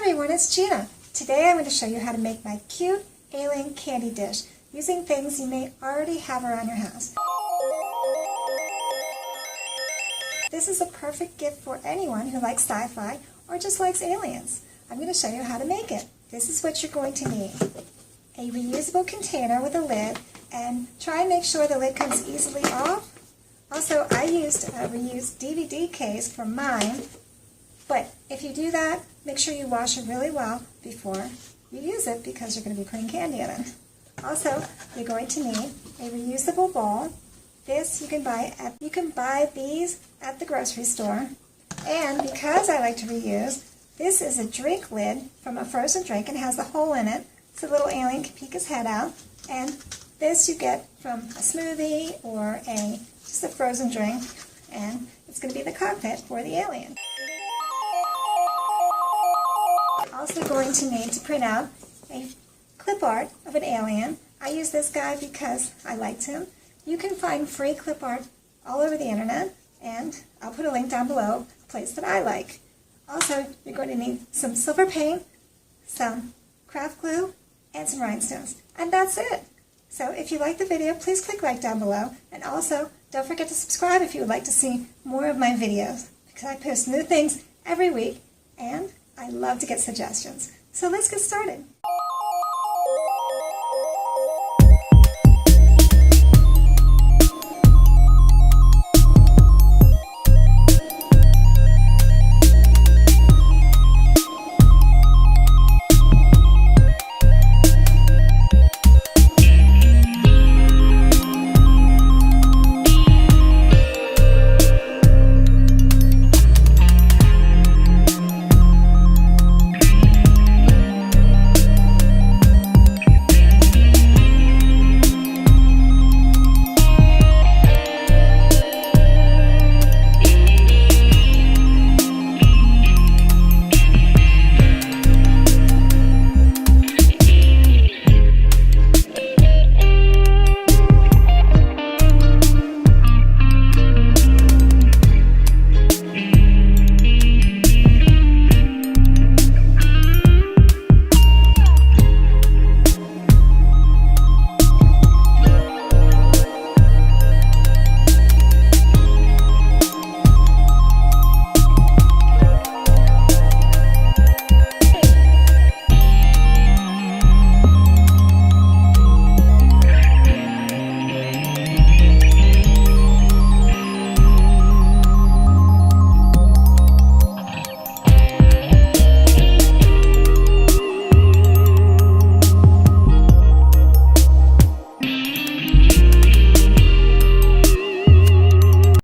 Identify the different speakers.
Speaker 1: everyone, it's Gina. Today I'm going to show you how to make my cute alien candy dish using things you may already have around your house. This is a perfect gift for anyone who likes sci-fi or just likes aliens. I'm going to show you how to make it. This is what you're going to need. A reusable container with a lid, and try and make sure the lid comes easily off. Also, I used a reused DVD case for mine, but if you do that, make sure you wash it really well before you use it because you're going to be putting candy in it. Also, you're going to need a reusable bowl. This you can buy these at the grocery store. And because I like to reuse, this is a drink lid from a frozen drink and has a hole in it so the little alien can peek his head out. And this you get from a smoothie or just a frozen drink, and it's going to be the cockpit for the alien. Also going to need to print out a clip art of an alien. I use this guy because I liked him. You can find free clip art all over the internet, and I'll put a link down below, a place that I like. Also, you're going to need some silver paint, some craft glue, and some rhinestones. And that's it. So if you like the video, please click like down below, and also don't forget to subscribe if you would like to see more of my videos, because I post new things every week, and I love to get suggestions. So let's get started.